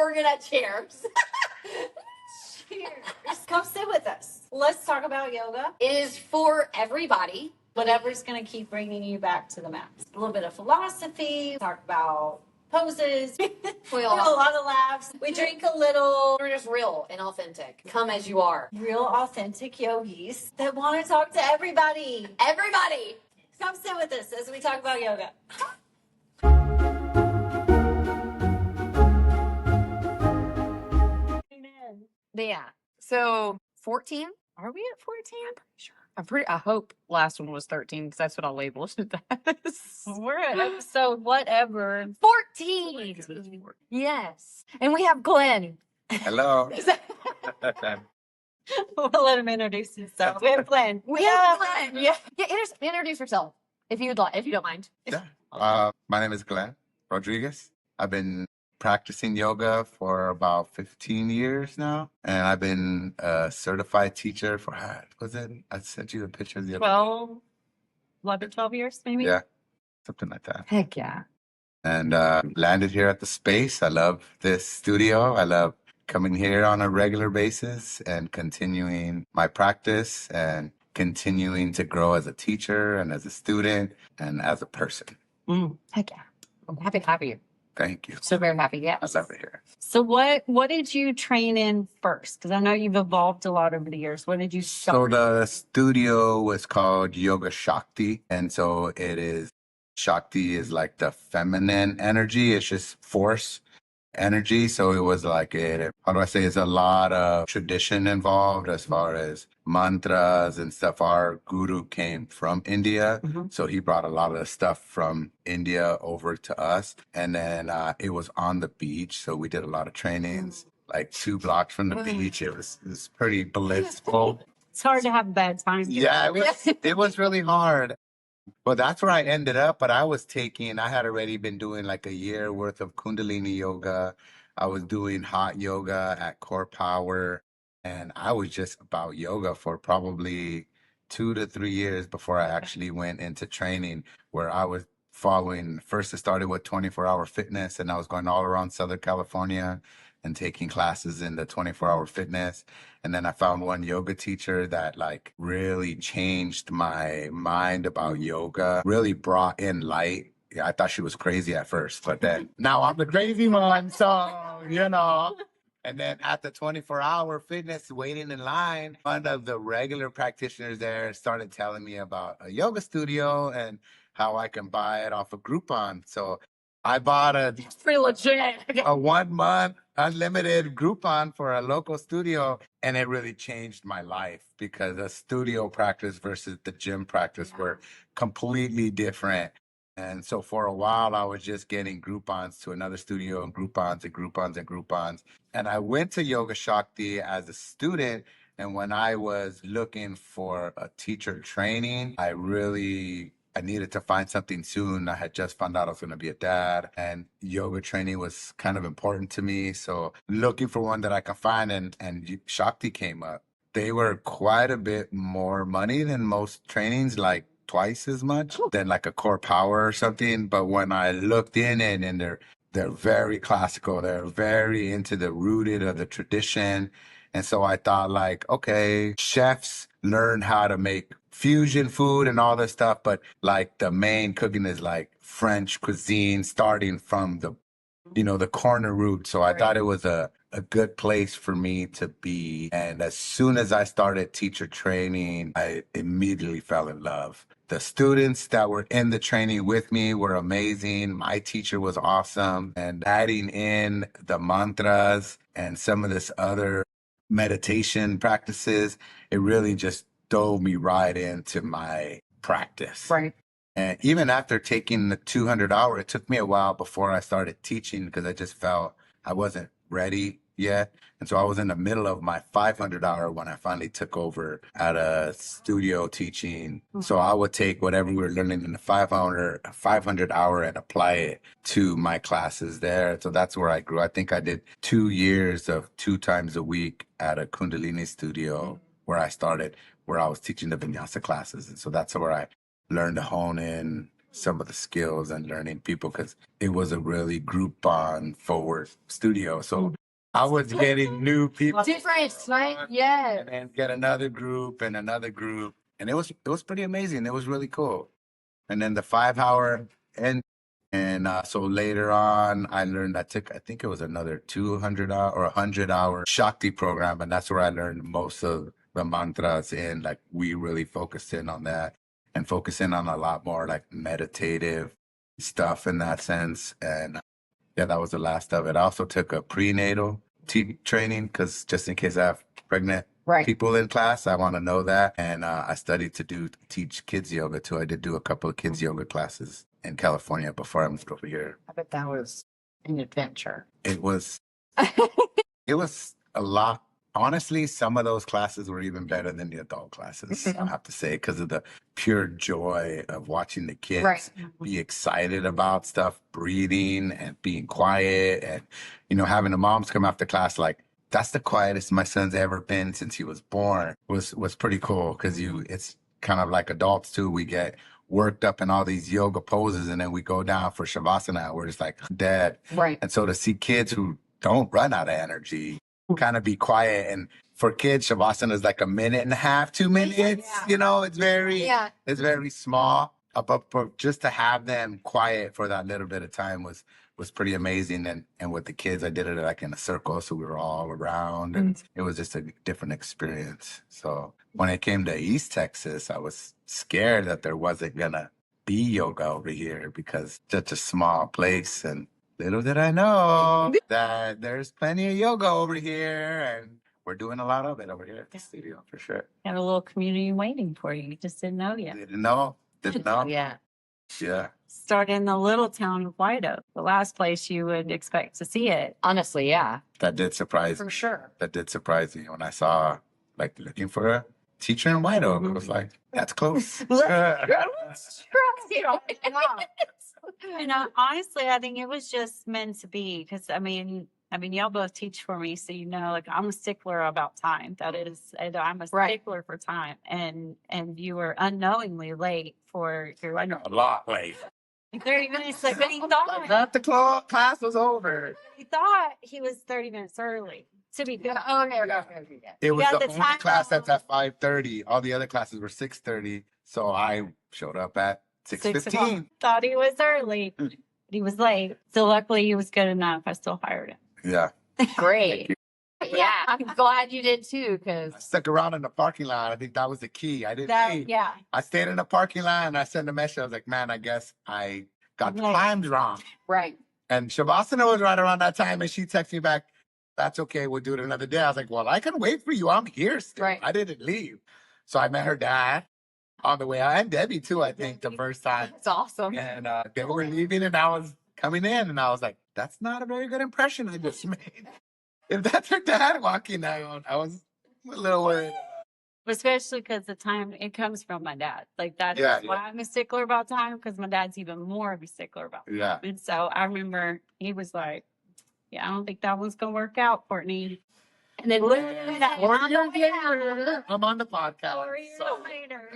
we're gonna cheers. Cheers. Come sit with us. Let's talk about yoga. It is for everybody. Whatever's going to keep bringing you back to the mat. A little bit of philosophy, talk about poses. We have a lot of laughs. We drink a little. We're just real and authentic. Come as you are. Real authentic yogis that want to talk to everybody. Everybody. Come sit with us as we talk about yoga. Amen. Yeah. So 14? Are we at 14? I'm pretty sure. I hope last one was 13 because that's what I'll label it as. We're at episode whatever. 14. Yes. And we have Glen. Hello. We'll let him introduce himself. We have Glen. We have Glen. Yeah. Introduce yourself if you would like, if you don't mind. Yeah. My name is Glen Rodriguez. I've been practicing yoga for about 15 years now, and I've been a certified teacher for, I sent you the picture the other 12 years maybe? Yeah, something like that. Heck yeah. And landed here at the space. I love this studio. I love coming here on a regular basis and continuing my practice and continuing to grow as a teacher and as a student and as a person. Heck yeah. I'm happy to have you. Thank you. So very happy. Yes. I love it here. So what did you train in first? Because I know you've evolved a lot over the years. What did you start? So the studio was called Yoga Shakti. And so it is, Shakti is like the feminine energy. It's just force energy. So it was like there's a lot of tradition involved as far as mantras and stuff. Our guru came from India. So he brought a lot of the stuff from India over to us. And then it was on the beach. So we did a lot of trainings, like 2 blocks from the beach. It was pretty blissful. It's hard to have bad times. Yeah, it was really hard. Well, that's where I ended up, but I had already been doing like a year worth of Kundalini yoga. I was doing hot yoga at Core Power, and I was just about yoga for probably 2 to 3 years before I actually went into training, where I was following. First, it started with 24-hour fitness, and I was going all around Southern California and taking classes in the 24-hour fitness. And then I found one yoga teacher that like really changed my mind about yoga, really brought in light. Yeah, I thought she was crazy at first, but then now I'm the crazy one, so, you know. And then at the 24-hour fitness, waiting in line, one of the regular practitioners there started telling me about a yoga studio and how I can buy it off of Groupon. So I bought It's pretty legit. a 1 month unlimited Groupon for a local studio, and it really changed my life because the studio practice versus the gym practice were completely different. And so for a while, I was just getting Groupons to another studio and Groupons and Groupons and Groupons. And I went to Yoga Shakti as a student. And when I was looking for a teacher training, I needed to find something soon. I had just found out I was going to be a dad, and yoga training was kind of important to me. So looking for one that I could find, and Shakti came up. They were quite a bit more money than most trainings, like twice as much than like a Core Power or something. But when I looked in it, and they're very classical, they're very into the rooted of the tradition. And so I thought like, okay, chefs learn how to make fusion food and all this stuff, but like the main cooking is like French cuisine, starting from the corner root. So I thought it was a good place for me to be. And as soon as I started teacher training, I immediately fell in love. The students that were in the training with me were amazing. My teacher was awesome. And adding in the mantras and some of this other meditation practices, it really just dove me right into my practice. Right. And even after taking the 200-hour, it took me a while before I started teaching because I just felt I wasn't ready yet. And so I was in the middle of my 500-hour when I finally took over at a studio teaching. So I would take whatever we were learning in the 500-hour and apply it to my classes there. So that's where I grew. I think I did 2 years of 2 times a week at a Kundalini studio where I started, where I was teaching the vinyasa classes. And so that's where I learned to hone in some of the skills and learning people because it was a really Groupon forward studio. So I was getting new people. Different, right? Yeah. And then get another group and another group. And it was pretty amazing. It was really cool. And then the 5 hour and so later on I learned I think it was another 200 hour or 100 hour Shakti program, and that's where I learned most of the mantras, and like we really focused in on that and focusing on a lot more like meditative stuff in that sense. And yeah, that was the last of it. I also took a prenatal training because just in case I have pregnant Right. people in class, I want to know that. And I studied to teach kids yoga too. I did do a couple of kids yoga classes in California before I moved over here. I bet that was an adventure. It was a lot. Honestly, some of those classes were even better than the adult classes, I have to say, because of the pure joy of watching the kids Right. be excited about stuff, breathing and being quiet, and having the moms come after class like, that's the quietest my son's ever been since he was born. Was pretty cool because it's kind of like adults too. We get worked up in all these yoga poses, and then we go down for shavasana. We're just like dead. Right. And so to see kids who don't run out of energy kind of be quiet, and for kids, shavasana is like a minute and a half, 2 minutes. It's very small. But just to have them quiet for that little bit of time was pretty amazing. And with the kids, I did it like in a circle, so we were all around, and it was just a different experience. So when I came to East Texas, I was scared that there wasn't gonna be yoga over here because such a small place. And little did I know that there's plenty of yoga over here, and we're doing a lot of it over here at the studio for sure. Got a little community waiting for you. You just didn't know yet. Didn't know. Yeah. Yeah. Start in the little town of White Oak, the last place you would expect to see it. Honestly, yeah. That did surprise For me. sure. That did surprise me when I saw like looking for a teacher in White Oak. I was like, that's close. And honestly, I think it was just meant to be because I mean, y'all both teach for me, so like I'm a stickler about time. That is, and I'm a stickler for time. And you were unknowingly late for your. I know a lot late. 30 minutes late, but he thought Not the class was over. he thought he was 30 minutes early. To be good. Okay. It was got the the only time class that's level. at 5:30. All the other classes were 6:30. So I showed up at 6:15. Thought he was early. But he was late. So luckily he was good enough. I still hired him. Yeah. Great. Yeah. I'm glad you did too, I because stuck around in the parking lot. I think that was the key. I didn't leave. Yeah. I stayed in the parking lot and I sent a message. I was like, man, I guess I got the Right. times wrong. right. And Shavasana was right around that time, and she texted me back, that's okay, we'll do it another day. I was like, well, I can wait for you. I'm here still. Right. I didn't leave. So I met her dad on the way out, and Debbie too, I think, the first time. It's awesome. And they were leaving, and I was coming in, and I was like, that's not a very good impression I just made. If that's her dad walking out, I was a little worried. Especially because the time it comes from my dad. Like that is why I'm a stickler about time, because my dad's even more of a stickler about time. Yeah. And so I remember he was like, yeah, I don't think that one's gonna work out, Courtney. And then 4 years later, I'm on the podcast. 4 years So later,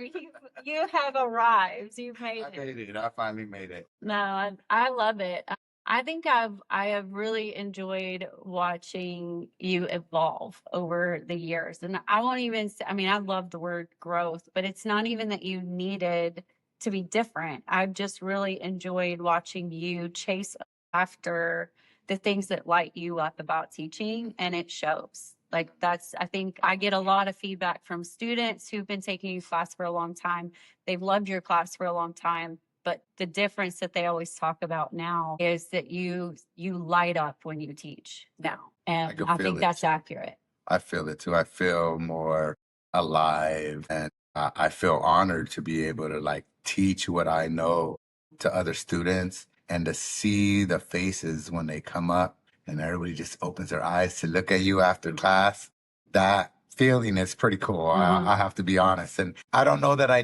you have arrived. You've made I it. made it. I finally made it. No, I love it. I think I have really enjoyed watching you evolve over the years. And I won't even say, I mean, I love the word growth, but it's not even that you needed to be different. I've just really enjoyed watching you chase after the things that light you up about teaching, and it shows. Like I think I get a lot of feedback from students who've been taking your class for a long time. They've loved your class for a long time. But the difference that they always talk about now is that you light up when you teach now. And can I feel think it. that's accurate. I feel it too. I feel more alive, and I feel honored to be able to like teach what I know to other students, and to see the faces when they come up and everybody just opens their eyes to look at you after class. That feeling is pretty cool. I have to be honest. And I don't know that I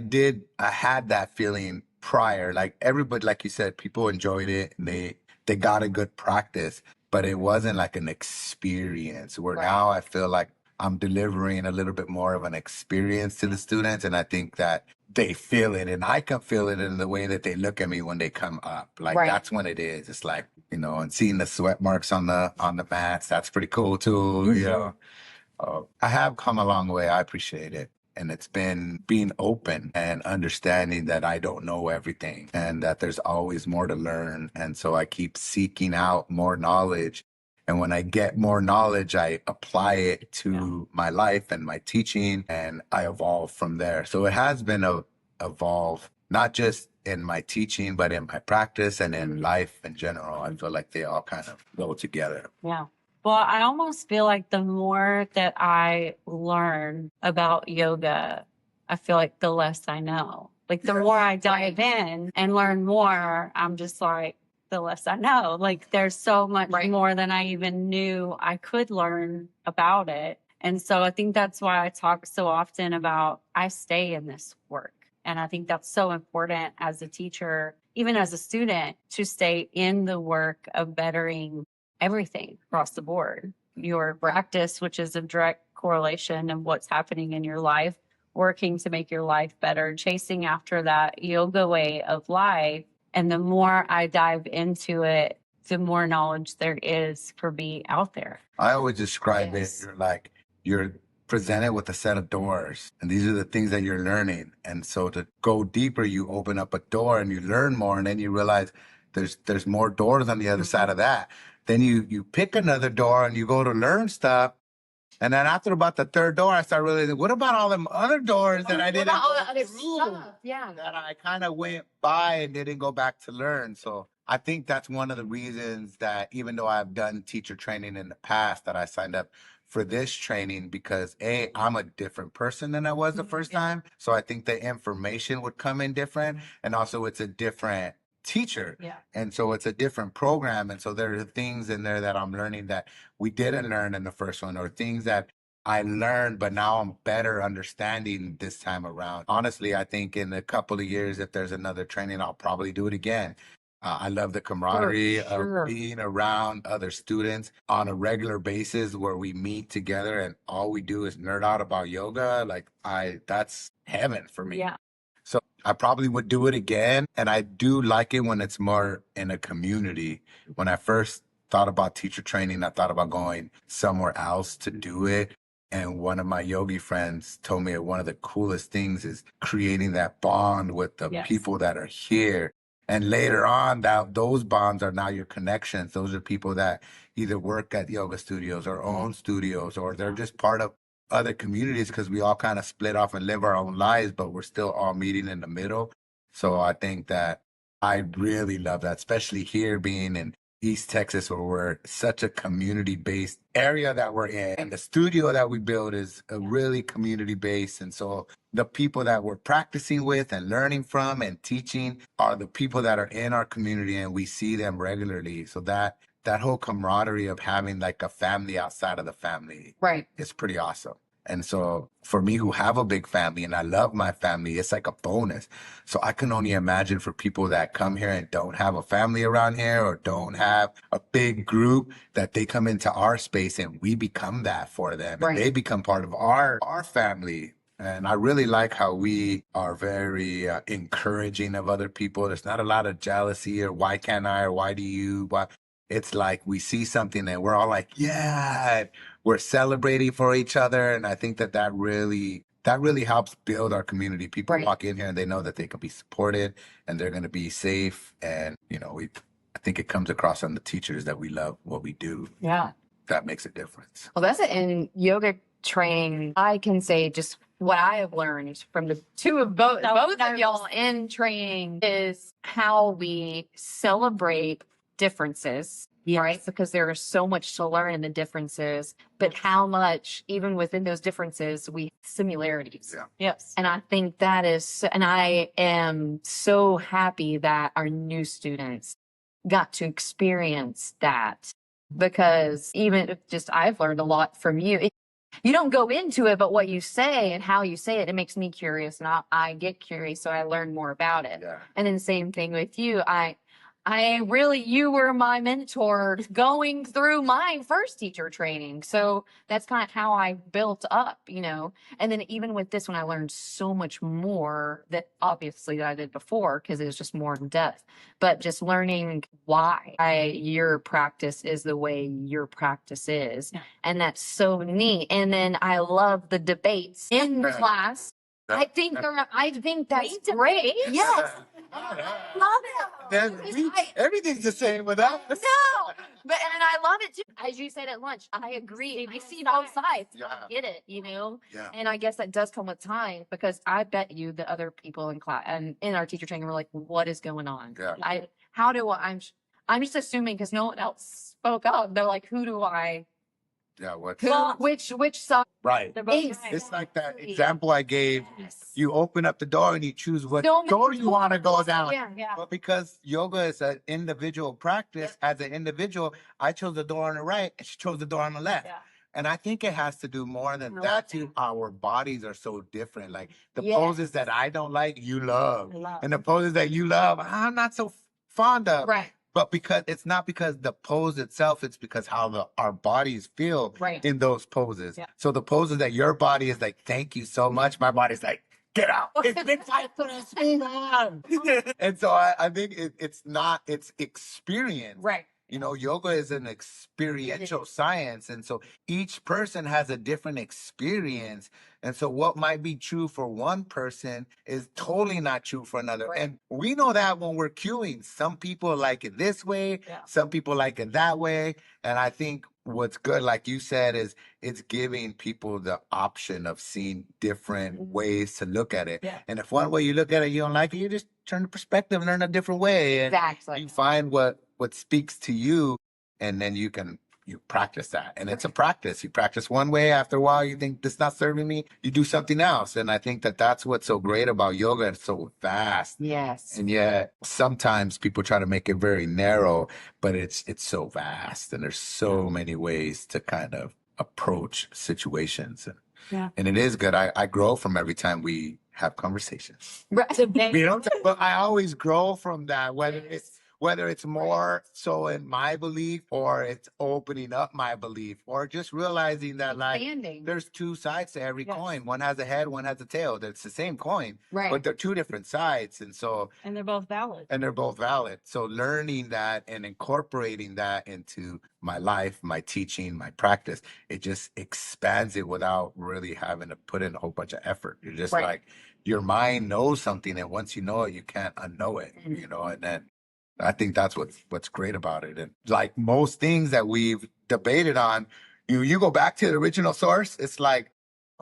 had that feeling prior. Like everybody, like you said, people enjoyed it and they got a good practice, but it wasn't like an experience where now I feel like I'm delivering a little bit more of an experience to the students. And I think that they feel it, and I can feel it in the way that they look at me when they come up. Like Right. that's when it is. It's like, and seeing the sweat marks on the mats, that's pretty cool too. I have come a long way. I appreciate it. And it's been being open and understanding that I don't know everything and that there's always more to learn. And so I keep seeking out more knowledge. And when I get more knowledge, I apply it to my life and my teaching, and I evolve from there. So it has been a evolve, not just in my teaching, but in my practice and in life in general. I feel like they all kind of go together. Yeah. Well, I almost feel like the more that I learn about yoga, I feel like the less I know. Like the more I dive in and learn more, I'm just like, the less I know. Like there's so much more than I even knew I could learn about it. And so I think that's why I talk so often about I stay in this work. And I think that's so important as a teacher, even as a student, to stay in the work of bettering everything across the board. Your practice, which is a direct correlation of what's happening in your life, working to make your life better, chasing after that yoga way of life. And the more I dive into it, the more knowledge there is for me out there. I always describe it, you're presented with a set of doors, and these are the things that you're learning. And so to go deeper, you open up a door and you learn more, and then you realize there's more doors on the other side of that. Then you pick another door and you go to learn stuff. And then after about the third door, I start realizing, what about all them other doors that I didn't all the go other through, stuff? Yeah. that I kind of went by and didn't go back to learn? So I think that's one of the reasons that even though I've done teacher training in the past, that I signed up for this training, because I'm a different person than I was the first time. So I think the information would come in different, and also it's a different teacher. Yeah. And so it's a different program. And so there are things in there that I'm learning that we didn't learn in the first one, or things that I learned, but now I'm better understanding this time around. Honestly, I think in a couple of years, if there's another training, I'll probably do it again. I love the camaraderie of being around other students on a regular basis where we meet together and all we do is nerd out about yoga. That's heaven for me. Yeah. So I probably would do it again. And I do like it when it's more in a community. When I first thought about teacher training, I thought about going somewhere else to do it. And one of my yogi friends told me one of the coolest things is creating that bond with the people that are here. And later on, those bonds are now your connections. Those are people that either work at yoga studios or own studios, or they're just part of other communities, because we all kind of split off and live our own lives, but we're still all meeting in the middle. So I think that I really love that, especially here being in East Texas, where we're such a community-based area that we're in. And the studio that we build is a really community-based. And so the people that we're practicing with and learning from and teaching are the people that are in our community, and we see them regularly. So that whole camaraderie of having like a family outside of the family is pretty awesome. And so for me, who have a big family and I love my family, it's like a bonus. So I can only imagine for people that come here and don't have a family around here, or don't have a big group, that they come into our space and we become that for them. And they become part of our family. And I really like how we are very encouraging of other people. There's not a lot of jealousy or why can't I, or why do you, why. It's like we see something and we're all like, yeah, we're celebrating for each other. And I think that really helps build our community. People walk in here and they know that they can be supported and they're going to be safe. And, I think it comes across on the teachers that we love what we do. Yeah. That makes a difference. Well, that's it. In yoga training, I can say just what I have learned from the both of y'all in training is how we celebrate differences, right? Because there is so much to learn in the differences, but how much, even within those differences, we have similarities. Yeah. Yes. And I think that is, and I am so happy that our new students got to experience that, because even just I've learned a lot from you. You don't go into it, but what you say and how you say it, it makes me curious, and I get curious, so I learn more about it. Yeah. And then same thing with you. you were my mentor going through my first teacher training. So that's kind of how I built up, and then even with this one, I learned so much more that obviously that I did before because it was just more in depth, but just learning why your practice is the way your practice is. Yeah. And that's so neat. And then I love the debates in class. I think that's great. Yes. Love it. Everything's the same with us. No, and I love it too. As you said at lunch, I agree. I see both sides. Yeah. I get it, Yeah. And I guess that does come with time because I bet you the other people in class and in our teacher training were like, "What is going on?" Yeah. I'm just assuming because no one else spoke up. They're like, "Who do I? Yeah. Which side?" Right. They're both right. It's like that example I gave. Yes. You open up the door and you choose what So many door you want to go down. Yeah. But because yoga is an individual practice, as an individual, I chose the door on the right and she chose the door on the left. Yeah. And I think it has to do more than that too. Our bodies are so different. Like the Yes. poses that I don't like, you love. I love. And the poses that you love, I'm not so fond of. Right. But because it's not because the pose itself, it's because how our bodies feel Right. in those poses. Yeah. So the poses that your body is like, thank you so much. My body's like, get out. It's been 5 minutes. Move on. And so I think it's experience. Right. Yoga is an experiential science. And so each person has a different experience. And so what might be true for one person is totally not true for another. Right. And we know that when we're cueing, some people like it this way, Yeah. some people like it that way. And I think what's good, like you said, is it's giving people the option of seeing different ways to look at it. Yeah. And if one way you look at it, you don't like it, you just turn the perspective and learn a different way. And Exactly. you find what speaks to you, and then you practice that. And it's a practice. You practice one way, after a while you think this is not serving me, you do something else. And I think that's what's so great about yoga. It's so vast. Yes. And yet sometimes people try to make it very narrow, but it's so vast and there's so many ways to kind of approach situations. Yeah. And it is good. I grow from every time we have conversations. Right. But I always grow from that, whether it's more so in my belief or it's opening up my belief or just realizing that Expanding. there's two sides to every Yes. coin. One has a head, one has a tail. It's the same coin, Right. but they're two different sides. And And they're both valid. they're both valid. So learning that and incorporating that into my life, my teaching, my practice, it just expands it without really having to put in a whole bunch of effort. You're just Right. like, your mind knows something, and once you know it, you can't unknow it, Mhm. and then I think that's what's great about it. And like most things that we've debated on, you go back to the original source, it's like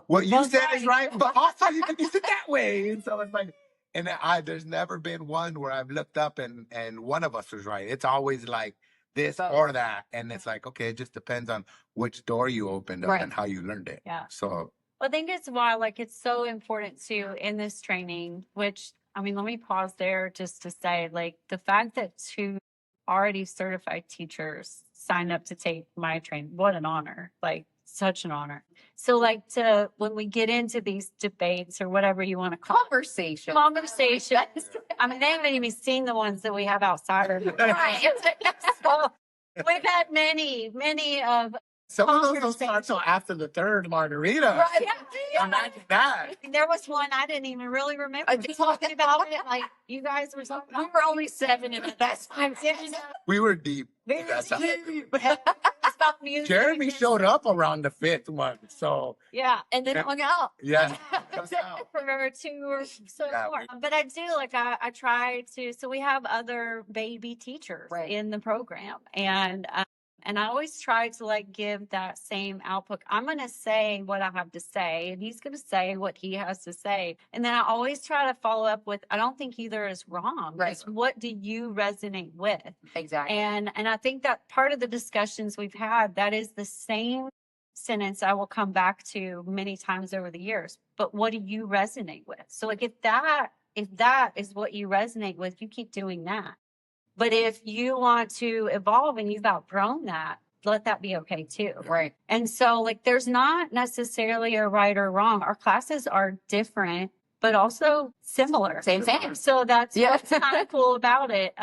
what you said is right, but also you can use it that way. And so it's like, and there's never been one where I've looked up and one of us was right. It's always like this or that. And it's like, okay, it just depends on which door you opened up Right. and how you learned it. Yeah. So I think it's why, it's so important too in this training, which, let me pause there just to say, the fact that 2 already certified teachers signed up to take my training, what an honor, such an honor. So, when we get into these debates or whatever you want to call Conversation. they haven't even seen the ones that we have outside of it. Right. So, we've had many of some of those don't start till after the third margarita. Right. Imagine that. There was one I didn't even really remember talking about it. You guys were talking. We were only 7 in it. That's fine. We were deep. Very That's how- It's about music. Jeremy showed up around the 5th one. So Yeah. And then hung out. yeah. I remember 2 or so Yeah, more. But I do I try to. So we have other baby teachers Right. in the program, and I always try to give that same output. I'm going to say what I have to say, and he's going to say what he has to say. And then I always try to follow up with, I don't think either is wrong. Right. It's what do you resonate with? Exactly. And I think that part of the discussions we've had, that is the same sentence I will come back to many times over the years. But what do you resonate with? So if that is what you resonate with, you keep doing that. But if you want to evolve and you've outgrown that, let that be okay too. Right. And so there's not necessarily a right or wrong. Our classes are different, but also similar. Same. So that's Yeah. what's kind of cool about it.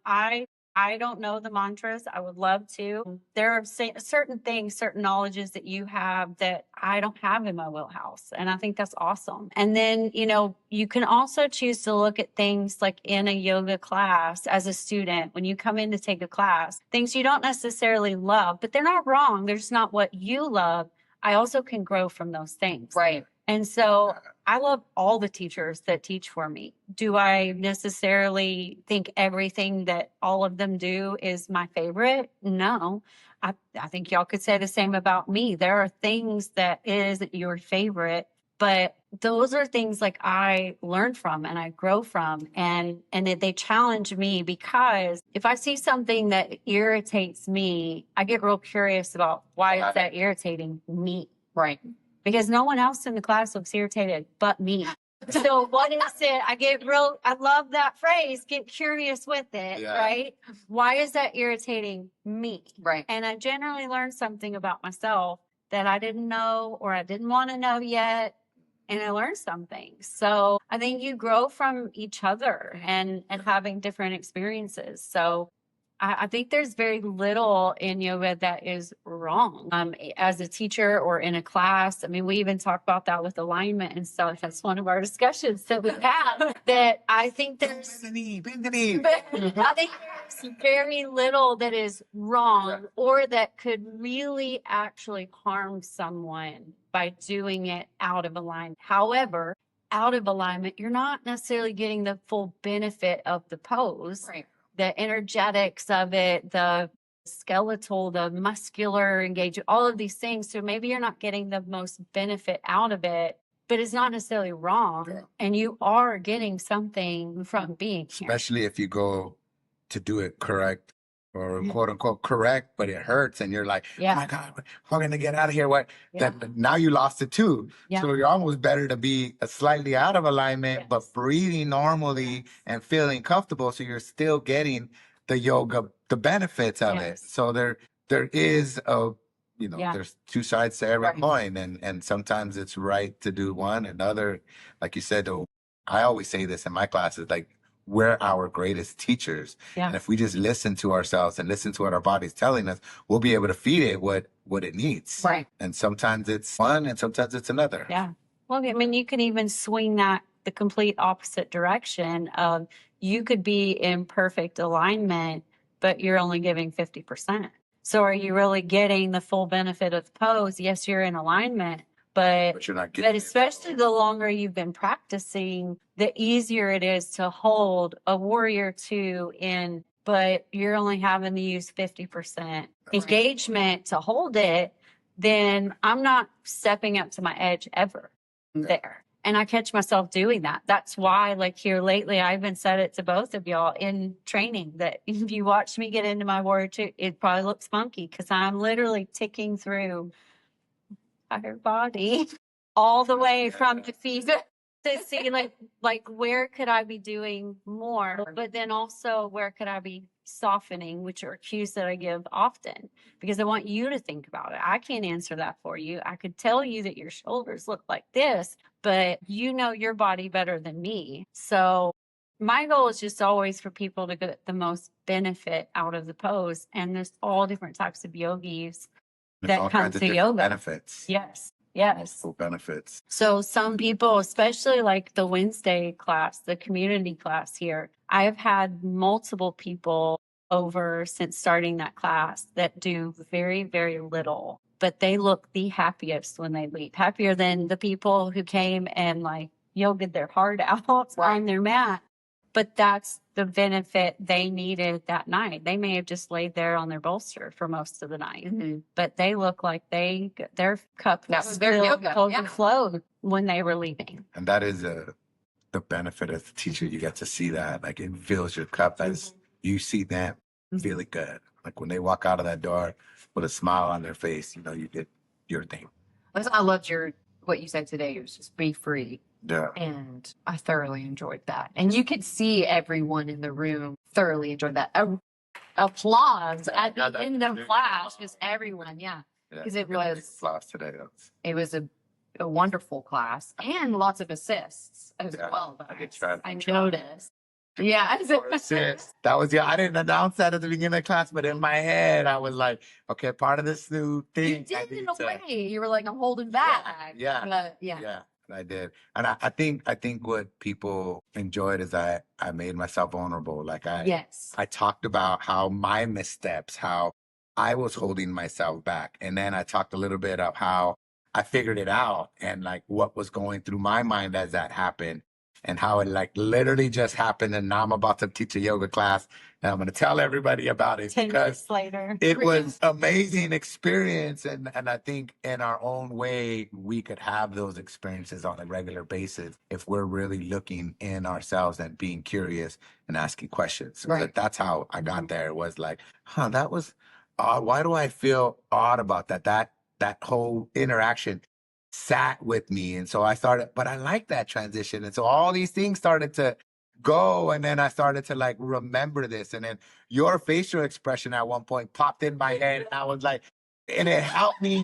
I I don't know the mantras. I would love to. There are certain things, certain knowledges that you have that I don't have in my wheelhouse. And I think that's awesome. And then, you can also choose to look at things like in a yoga class as a student, when you come in to take a class, things you don't necessarily love, but they're not wrong. They're just not what you love. I also can grow from those things. Right. And so I love all the teachers that teach for me. Do I necessarily think everything that all of them do is my favorite? No. I think y'all could say the same about me. There are things that isn't your favorite, but those are things like I learn from and I grow from, and that they challenge me, because if I see something that irritates me, I get real curious about why is that irritating me? Right. Because no one else in the class looks irritated but me. So what is it? I love that phrase, get curious with it, right? Why is that irritating me? Right. And I generally learn something about myself that I didn't know or I didn't want to know yet. And I learned something. So I think you grow from each other and having different experiences. So I think there's very little in yoga that is wrong. As a teacher or in a class, I mean, we even talk about that with alignment and stuff. That's one of our discussions that we have. That I think there's, I think there's very little that is wrong or that could really actually harm someone by doing it out of alignment. However, out of alignment, you're not necessarily getting the full benefit of the pose. Right. The energetics of it, the skeletal, the muscular engagement, all of these things. So maybe you're not getting the most benefit out of it, but it's not necessarily wrong. Yeah. And you are getting something from being here. Especially if you go to do it correct or quote unquote correct, but it hurts and you're like, oh my God, we're going to get out of here. What? Then now you lost it too. So you're almost better to be slightly out of alignment, but breathing normally and feeling comfortable. So you're still getting the yoga, the benefits of it. So there is there's two sides to every coin, and sometimes it's right to do one. Another, like you said, I always say this in my classes, like, we're our greatest teachers. And if we just listen to ourselves and listen to what our body's telling us, we'll be able to feed it what it needs. Right. And sometimes it's one and sometimes it's another. Yeah. Well, I mean, you can even swing that the complete opposite direction of you could be in perfect alignment, but you're only giving 50%. So are you really getting the full benefit of the pose? Yes, you're in alignment, but you're not getting but especially the longer you've been practicing, the easier it is to hold a warrior two in, but you're only having to use 50% engagement to hold it. Then I'm not stepping up to my edge ever there. And I catch myself doing that. That's why, like here lately, I even said it to both of y'all in training that if you watch me get into my warrior two, it probably looks funky because I'm literally ticking through her body all the way from the feet to see like where could I be doing more, but then also where could I be softening, which are cues that I give often because I want you to think about it. I can't answer that for you. I could tell you that your shoulders look like this, but you know your body better than me. So my goal is just always for people to get the most benefit out of the pose. And there's all different types of yogis that come to yoga. Benefits. Yes. Multiple benefits. So some people, especially like the Wednesday class, the community class here, I have had multiple people over since starting that class that do very, very little, but they look the happiest when they leave, happier than the people who came and like yogaed their heart out on their mat. But that's the benefit they needed that night. They may have just laid there on their bolster for most of the night, but they look like their cup was overflowed when they were leaving. And that is the benefit of the teacher. You get to see that, like it fills your cup. That's you see them feeling good. Like when they walk out of that door with a smile on their face, you did your thing. I loved what you said today. It was just be free. Yeah. And I thoroughly enjoyed that. And you could see everyone in the room thoroughly enjoyed that. Applause at the end of class, just everyone. Yeah. Because it was class today. It was a wonderful class and lots of assists as well. I did try. I noticed. Yeah. That was, yeah, I didn't announce that at the beginning of class, but in my head, I was like, okay, part of this new thing. You did in a way. You were like, I'm holding back. Yeah. Yeah. Yeah, I did. And I think what people enjoyed is I made myself vulnerable. Like Yes. I talked about how my missteps, how I was holding myself back. And then I talked a little bit of how I figured it out and like what was going through my mind as that happened and how it like literally just happened. And now I'm about to teach a yoga class and I'm going to tell everybody about it 10 because minutes later. it was amazing experience. And I think in our own way, we could have those experiences on a regular basis if we're really looking in ourselves and being curious and asking questions. So Right. that's how I got there. It was like, that was odd. Why do I feel odd about that? That whole interaction sat with me. And so I started, but I like that transition. And so all these things started to go. And then I started to like remember this. And then your facial expression at one point popped in my head. And I was like, and it helped me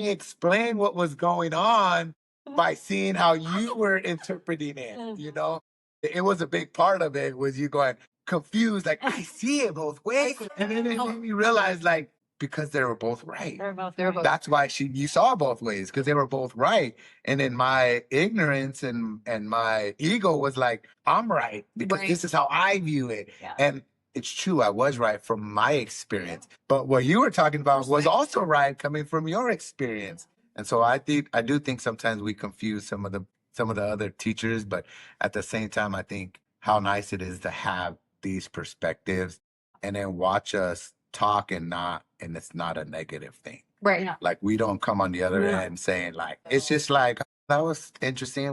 explain what was going on by seeing how you were interpreting it, you know? It was a big part of it was you going confused, like, I see it both ways. And then it made me realize, like, because they were both right. They were both. That's why you saw both ways because they were both right. And then my ignorance and my ego was like, I'm right because Right. this is how I view it. Yeah. And it's true, I was right from my experience. But what you were talking about was also right coming from your experience. And so I do think sometimes we confuse some of the other teachers, but at the same time, I think how nice it is to have these perspectives and then watch us talk and it's not a negative thing. Right. Yeah. Like we don't come on the other No. end saying like, it's just like, that was interesting.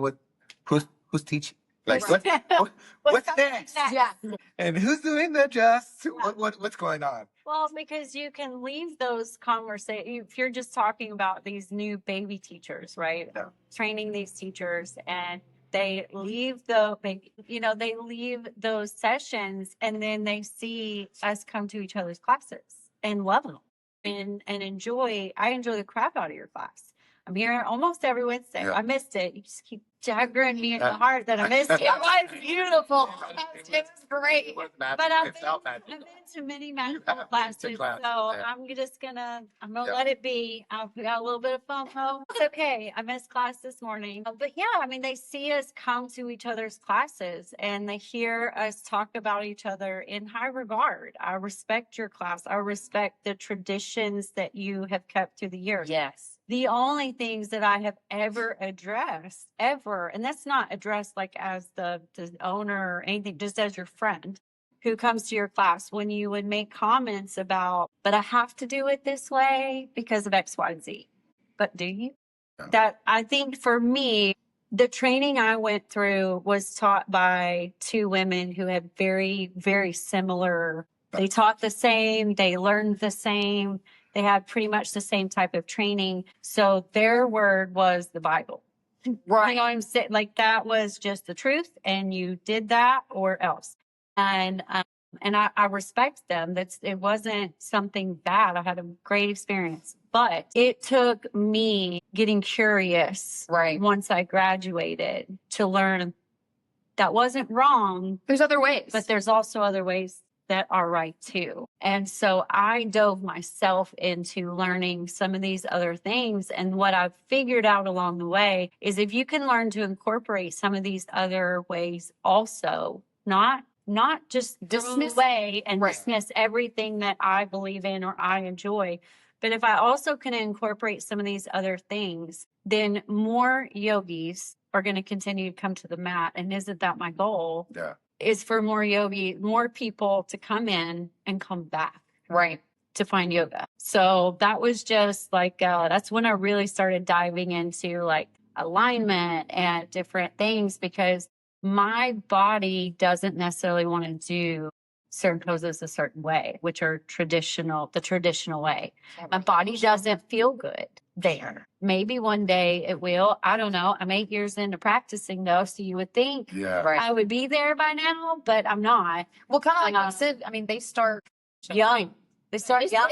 Who's teaching? Like what's next? Yeah. And who's doing the just? What's going on? Well, because you can leave those conversations if you're just talking about these new baby teachers, right? Yeah. Training these teachers and they leave they leave those sessions and then they see us come to each other's classes and love them and I enjoy the crap out of your class. I'm here almost every Wednesday. Yeah. I missed it. You just keep jaggering me in the heart that I missed it. It was beautiful. It was great. But I've been to many magical classes, so yeah. I'm gonna Yeah. let it be. I've got a little bit of FOMO. It's okay. I missed class this morning, but yeah, I mean, they see us come to each other's classes and they hear us talk about each other in high regard. I respect your class. I respect the traditions that you have kept through the years. Yes. The only things that I have ever addressed, and that's not addressed like as the owner or anything, just as your friend who comes to your class, when you would make comments about, but I have to do it this way because of X, Y, and Z. But do you? No. That I think for me, the training I went through was taught by two women who had very, very similar. They taught the same, they learned the same. They had pretty much the same type of training. So their word was the Bible. Right. You know what I'm saying? Like that was just the truth. And you did that or else. And I respect them. It wasn't something bad. I had a great experience, but it took me getting curious. Right. Once I graduated to learn that wasn't wrong. There's other ways. But there's also other ways that are right too. And so I dove myself into learning some of these other things. And what I've figured out along the way is if you can learn to incorporate some of these other ways also, not just dismiss away and dismiss everything that I believe in or I enjoy. But if I also can incorporate some of these other things, then more yogis are going to continue to come to the mat. And isn't that my goal? Yeah. Is for more people to come in and come back. Right. To find yoga. So that was just like, that's when I really started diving into like alignment and different things because my body doesn't necessarily want to do certain poses a certain way, which are the traditional way. My body doesn't feel good there. Maybe one day it will. I don't know. I'm 8 years into practicing though. So you would think Right. I would be there by now, but I'm not. Well, kind of like you said, I mean, they start Young. They start young.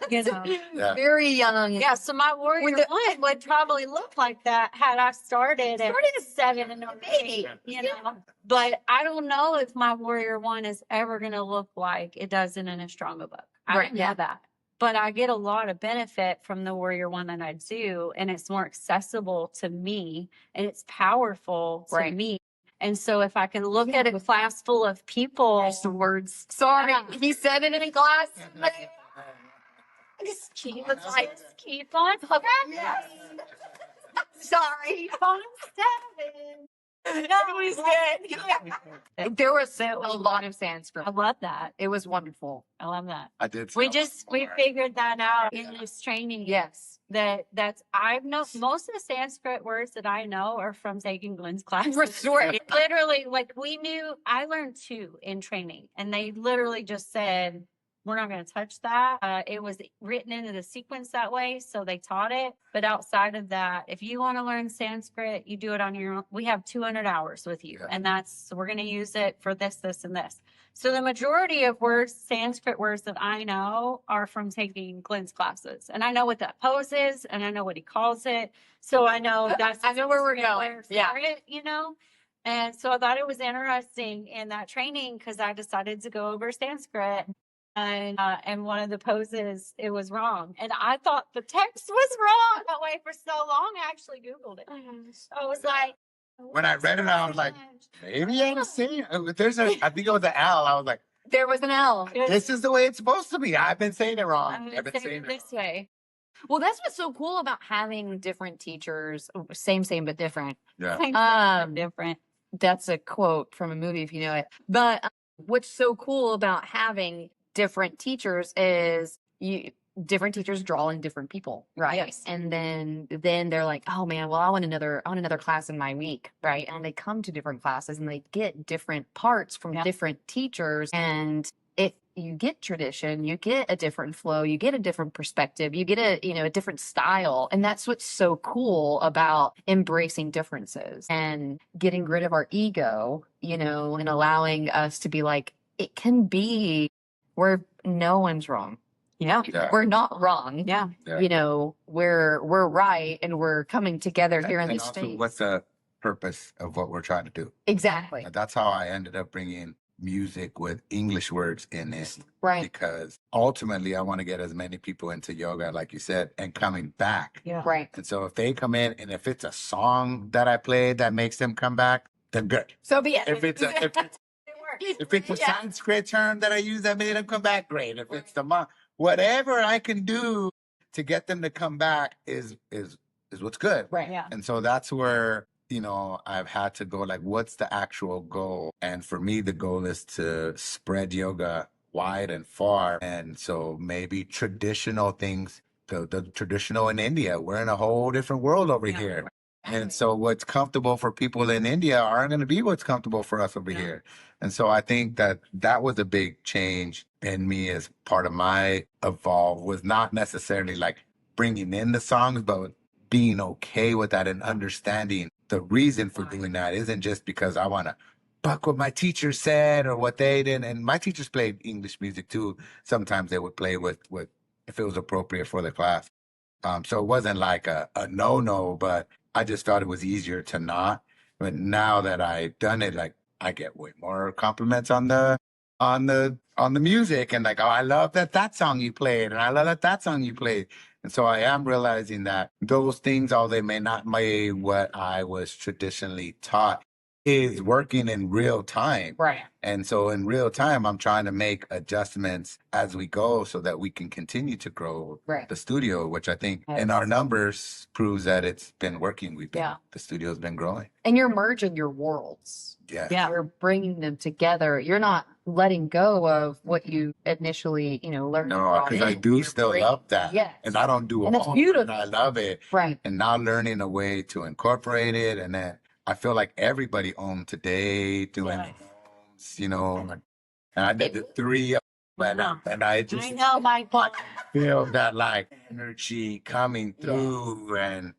You know. Yeah. Very young. Yeah, so my warrior one would probably look like that had I started at 7 and a baby, you know. But I don't know if my warrior one is ever going to look like it does in an Astronomer book. I don't know that. But I get a lot of benefit from the warrior one that I do, and it's more accessible to me, and it's powerful to me. And so if I can look at a class full of people, The words. Sorry, he said it in a class. just keep on Yes. Sorry. keep on stepping. It was good. There was a lot of Sanskrit. I love that. It was wonderful. I love that. I did. We figured that out in this training. Yes. That's I've know most of the Sanskrit words that I know are from taking Glen's class. For sure. Literally, like I learned 2 in training, and they literally just said, we're not going to touch that. It was written into the sequence that way, so they taught it. But outside of that, if you want to learn Sanskrit, you do it on your own. We have 200 hours with you, and we're going to use it for this, this, and this. So the majority of Sanskrit words that I know are from taking Glen's classes, and I know what that pose is, and I know what he calls it. So I know I know where we're going. Yeah, you know. And so I thought it was interesting in that training because I decided to go over Sanskrit. And one of the poses, it was wrong. And I thought the text was wrong that way for so long. I actually Googled it. I was like, when I read it, I was like, maybe I'm saying I think it was an L. I was like, there was an L. this is the way it's supposed to be. I've been saying it wrong. I've been saying it this way. Well, that's what's so cool about having different teachers. Same, but different. Yeah. Different. That's a quote from a movie, if you know it. But what's so cool about having different teachers is different teachers draw in different people, right? Yes. And then they're like, oh man, well, I want another class in my week, right? And they come to different classes and they get different parts from different teachers. And if you get tradition, you get a different flow, you get a different perspective, you get a different style. And that's what's so cool about embracing differences and getting rid of our ego, and allowing us to be like, it can be where no one's wrong. Yeah. We're not wrong. Yeah. We're right, and we're coming together here in this also, space. what's the purpose of what we're trying to do? Exactly. That's how I ended up bringing music with English words in it. Right. Because ultimately I want to get as many people into yoga, like you said, and coming back. Yeah. Right. And so if they come in and if it's a song that I played that makes them come back, then good. So be it. If it's a Sanskrit term that I use that made them come back, great. If it's whatever I can do to get them to come back is what's good. Right. Yeah. And so that's where, I've had to go like, what's the actual goal? And for me, the goal is to spread yoga wide and far. And so maybe traditional things, the traditional in India, we're in a whole different world over here. And so what's comfortable for people in India aren't going to be what's comfortable for us over here. And so I think that was a big change in me as part of my evolve, was not necessarily like bringing in the songs, but being okay with that and understanding the reason for doing that isn't just because I want to buck what my teacher said or what they did. And my teachers played English music too. Sometimes they would play with if it was appropriate for the class. So it wasn't like a no, but I just thought it was easier to not. But now that I've done it, like I get way more compliments on the music, and like, oh, I love that song you played, and I love that song you played. And so I am realizing that those things, although they may not be what I was traditionally taught, is working in real time. Right. And so in real time, I'm trying to make adjustments as we go so that we can continue to grow the studio, which I think in our numbers proves that it's been working. The studio's been growing. And you're merging your worlds. Yeah. You're bringing them together. You're not letting go of what you initially, learned. No, because I do still love that. Yes. And I don't do it And it's all, beautiful. and I love it. Right. And now learning a way to incorporate it. And then I feel like everybody on today doing homes, and I did the 3 and I just I know, Michael. feel that like energy coming through, and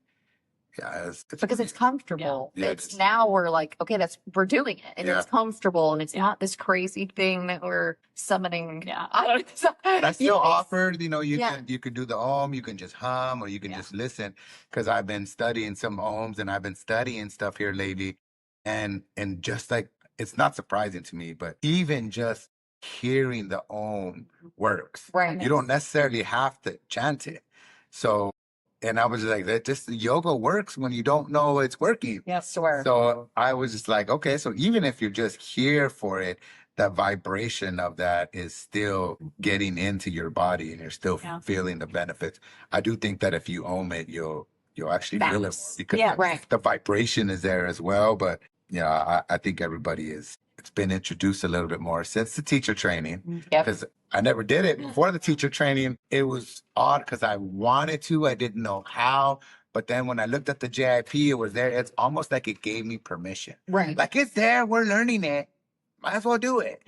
Yeah, because it's comfortable. Yeah, It's now we're like, okay, we're doing it, and it's comfortable, and it's not this crazy thing that we're summoning. Yeah. I don't know. But I still offered, Yeah. you could do the Om, you can just hum, or you can just listen. Because I've been studying some Oms, and I've been studying stuff here lately, and just like it's not surprising to me, but even just hearing the Om works. Right. You don't necessarily have to chant it. So, and I was like, that just yoga works when you don't know it's working. Yeah, swear. So I was just like, okay, so even if you're just here for it, that vibration of that is still getting into your body and you're still feeling the benefits. I do think that if you own it, you'll actually feel it more because the vibration is there as well. But yeah, I think it's been introduced a little bit more since the teacher training. Because I never did it before the teacher training. It was odd because I wanted to, I didn't know how. But then when I looked at the JIP, it was there. It's almost like it gave me permission. Right. Like it's there, we're learning it. Might as well do it.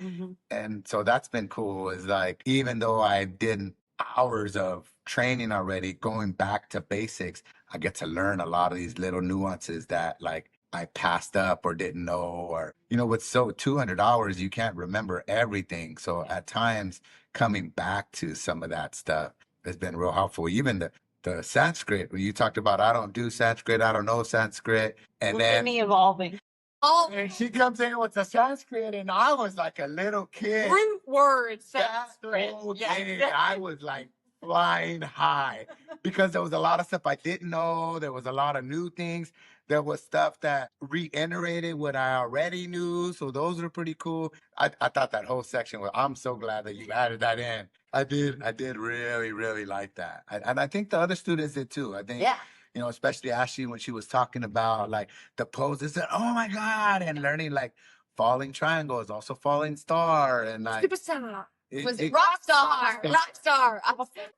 And so that's been cool. Is like, even though I did hours of training already, going back to basics, I get to learn a lot of these little nuances that like I passed up or didn't know, or, with 200 hours, you can't remember everything. So at times coming back to some of that stuff has been real helpful. Even the Sanskrit, when you talked about, I don't do Sanskrit, I don't know Sanskrit. And Look at me evolving. All and she comes in with the Sanskrit, and I was like a little kid. root words. That Sanskrit. whole Yeah. day, I was like flying high because there was a lot of stuff I didn't know. There was a lot of new things. There was stuff that reiterated what I already knew. So those are pretty cool. I thought that whole section was, I'm so glad that you added that in. I did really, really like that. And I think the other students did too. I think, especially Ashley, when she was talking about like the poses, and oh my God, and learning like falling triangles, also falling star, and like Superstar. Was it Rockstar? Rockstar.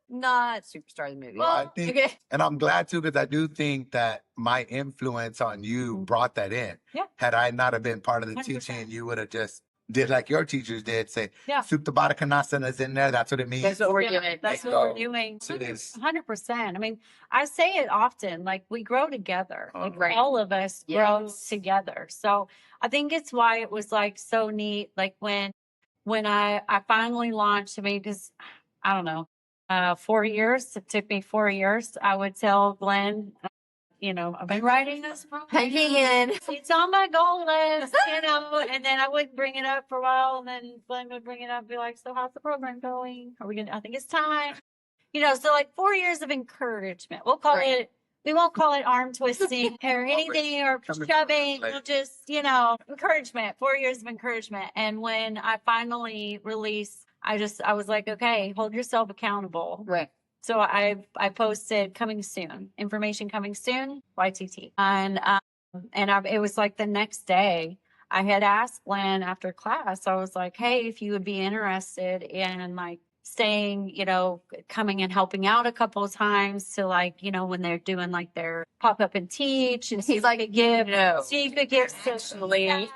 Not Superstar the movie. Well, I think, and I'm glad too, because I do think that my influence on you brought that in. Yeah. Had I not have been part of the 100%. teaching, you would have just did like your teachers did, say, Yeah. Supta Baddha Konasana is in there. That's what it means. That's what we're doing. That's what we're doing. So it is. 100%. I mean, I say it often, like we grow together. Like Right. all of us grow together. So I think it's why it was like so neat. Like when I finally launched, I mean, because I don't know, 4 years, it took me 4 years. I would tell Glenn, I've been writing this book. It's on my goal list, and then I wouldn't bring it up for a while, and then Glenn would bring it up and be like, so how's the program going? I think it's time. So like 4 years of encouragement. We'll call it, we won't call it arm twisting or anything or shoving. We'll just, encouragement, 4 years of encouragement. And when I finally released, I was like, okay, hold yourself accountable. Right. So I posted coming soon, information coming soon, YTT. And it was like the next day I had asked Glenn after class, I was like, hey, if you would be interested in like staying, coming and helping out a couple of times to like, when they're doing like their pop up and teach, and He's like, see if it gives socially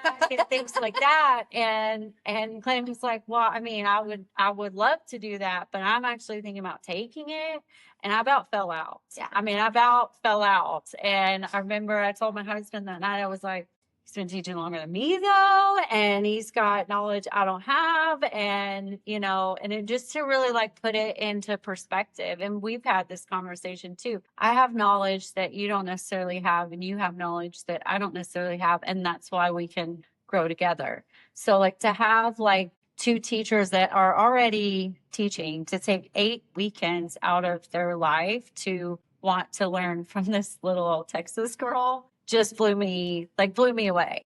things like that. And Glenn was like, well, I mean, I would love to do that, but I'm actually thinking about taking it. And I about fell out. Yeah. I mean, I about fell out. And I remember I told my husband that night, I was like, he's been teaching longer than me though, and he's got knowledge I don't have, and and it just to really like put it into perspective. And we've had this conversation too. I have knowledge that you don't necessarily have, and you have knowledge that I don't necessarily have, and that's why we can grow together. So like to have like two teachers that are already teaching to take 8 weekends out of their life to want to learn from this little old Texas girl just blew me away,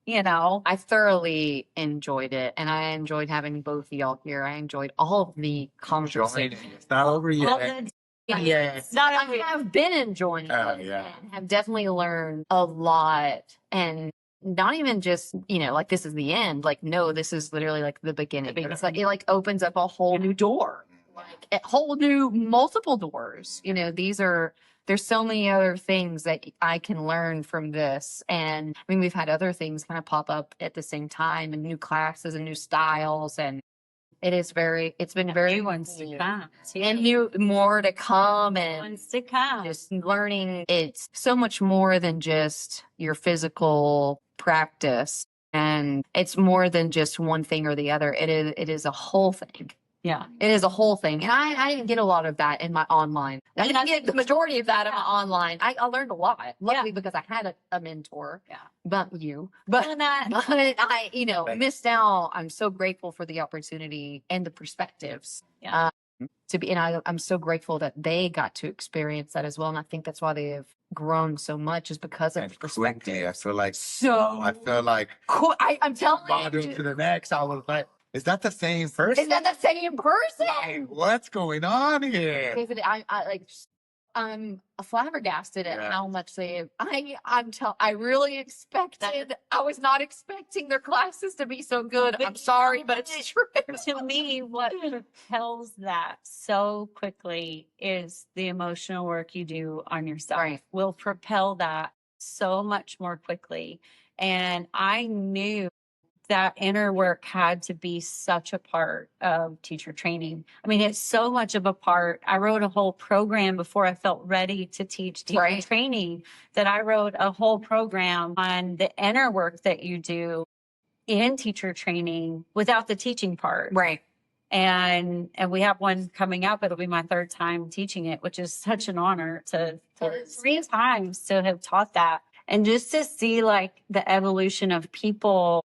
I thoroughly enjoyed it, and I enjoyed having both of y'all here. I enjoyed all of the conversations. It's not over yet. Yes. I have been enjoying it. Yeah. And have definitely learned a lot, and not even just, like this is the end. Like, no, this is literally like the beginning. It's like, it like opens up a whole new door, like a whole new multiple doors. There's so many other things that I can learn from this. And I mean, we've had other things kind of pop up at the same time, and new classes and new styles. And It's been And very new ones to come. too. and new more to come, and ones to come. just learning it's so much more than just your physical practice, and it's more than just one thing or the other. It is a whole thing. Yeah. It is a whole thing. And I didn't get a lot of that in my online. I didn't get the majority of that in my online. I learned a lot, luckily, because I had a mentor. Yeah. But you. But I, missed out. I'm so grateful for the opportunity and the perspectives. Yeah. To be, and I'm so grateful that they got to experience that as well. And I think that's why they have grown so much, is because of And perspective. quickly, I feel like Cool. I'm telling module you. to the next. I was like, is that the same person? Is that the same person? Like, what's going on here? David, I'm flabbergasted at how much I really expected. I was not expecting their classes to be so good. I'm sorry, but it's true. To me, what propels that so quickly is the emotional work you do on yourself. Right. Will propel that so much more quickly. And I knew that inner work had to be such a part of teacher training. I mean, it's so much of a part. I wrote a whole program before I felt ready to teach teacher training, that I wrote a whole program on the inner work that you do in teacher training without the teaching part. Right. And we have one coming up. It'll be my third time teaching it, which is such an honor to 3 times to have taught that. And just to see like the evolution of people.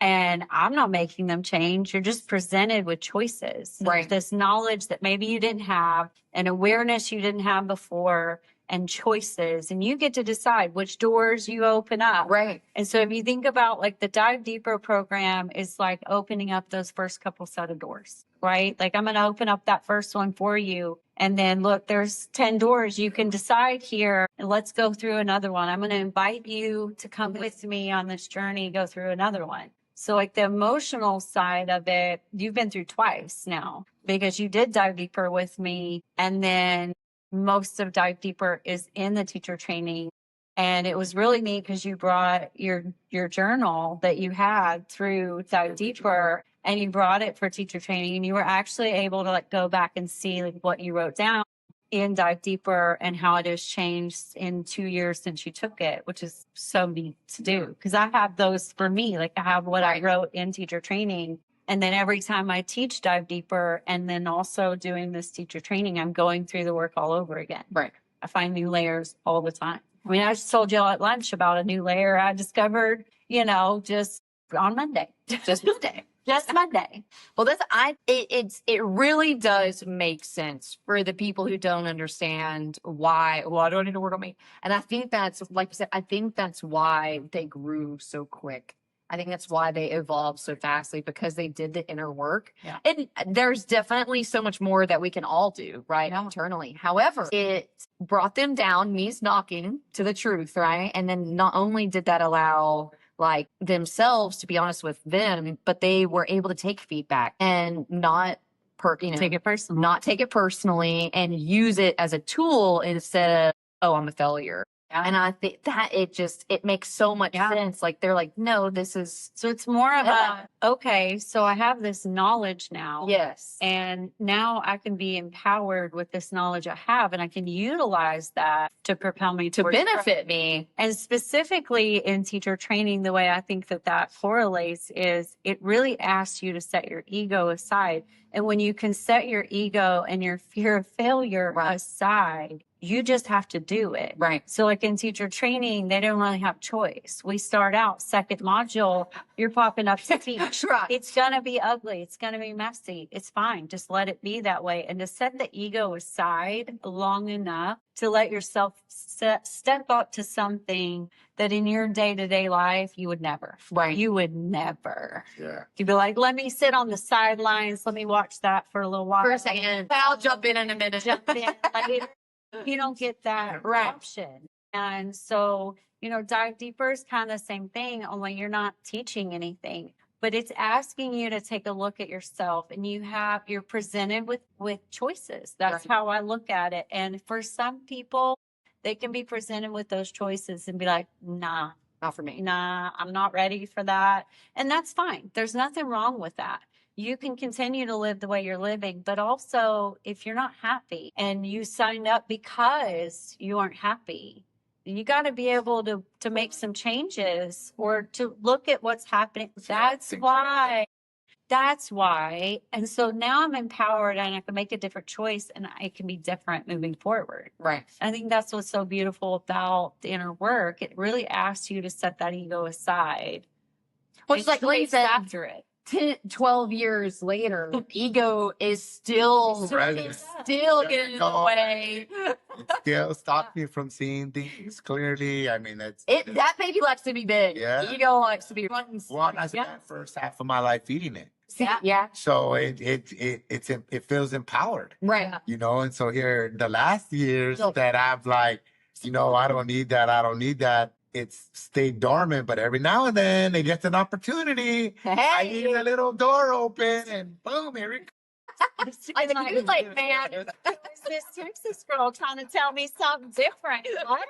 And I'm not making them change. You're just presented with choices. Right. This knowledge that maybe you didn't have, and awareness you didn't have before, and choices. And you get to decide which doors you open up. Right. And so if you think about like the Dive Deeper program is like opening up those first couple set of doors, right? Like I'm going to open up that first one for you. And then look, there's 10 doors. You can decide here, and let's go through another one. I'm going to invite you to come with me on this journey, go through another one. So like the emotional side of it, you've been through twice now, because you did Dive Deeper with me. And then most of Dive Deeper is in the teacher training. And it was really neat because you brought your journal that you had through Dive Deeper, and you brought it for teacher training, and you were actually able to like go back and see like what you wrote down in Dive Deeper and how it has changed in 2 years since you took it, which is so neat to do. Because I have those for me. Like I have what I wrote in teacher training. And then every time I teach Dive Deeper and then also doing this teacher training, I'm going through the work all over again. Right. I find new layers all the time. I mean, I just told y'all at lunch about a new layer I discovered, just on Monday. Just Monday. Just Monday. Well, it really does make sense for the people who don't understand why. Well, I don't need to work on me. And I think that's, like you said, I think that's why they grew so quick. I think that's why they evolved so fastly, because they did the inner work. Yeah. And there's definitely so much more that we can all do, right? Yeah. Internally. However, it brought them down, knees knocking to the truth, right? And then not only did that allow like themselves to be honest with them, but they were able to take feedback and not take it personally. Not take it personally, and use it as a tool instead of, oh, I'm a failure. Yeah. And I think that it makes so much sense. Like they're like, no, this is. So it's more of okay, so I have this knowledge now. Yes. And now I can be empowered with this knowledge I have, and I can utilize that to propel me to towards benefit me. And specifically in teacher training, the way I think that correlates is it really asks you to set your ego aside. And when you can set your ego and your fear of failure aside, you just have to do it. Right. So like in teacher training, they don't really have choice. We start out second module, you're popping up to teach. Right. It's going to be ugly. It's going to be messy. It's fine. Just let it be that way. And to set the ego aside long enough to let yourself step up to something that in your day-to-day life, you would never. Right. You would never. Yeah. You'd be like, let me sit on the sidelines. Let me watch that for a little while. For a second. I'll jump in a minute. Jump in later. You don't get that option. And so, Dive Deeper is kind of the same thing, only you're not teaching anything, but it's asking you to take a look at yourself, and you're presented with choices. That's how I look at it. And for some people, they can be presented with those choices and be like, nah, not for me. Nah, I'm not ready for that. And that's fine. There's nothing wrong with that. you can continue to live the way you're living. But also, if you're not happy and you signed up because you aren't happy, you got to be able to make some changes or to look at what's happening. That's why. And so now I'm empowered and I can make a different choice and I can be different moving forward. Right. I think that's what's so beautiful about the inner work. It really asks you to set that ego aside. Well, it's like you said, after it. 10, 12 years later, ego is still getting in the way. It still stops me from seeing things clearly. I mean, that baby likes to be big. Yeah. Ego likes to be. Well, I spent the first half of my life eating it. Yeah. So it feels empowered. Right. You know, and so here the last years that I've like, you know, I don't need that. I don't need that. It's stayed dormant, but every now and then it gets an opportunity. I need a little door open and boom, here it comes. Like, man. There's this Texas girl trying to tell me something different. What?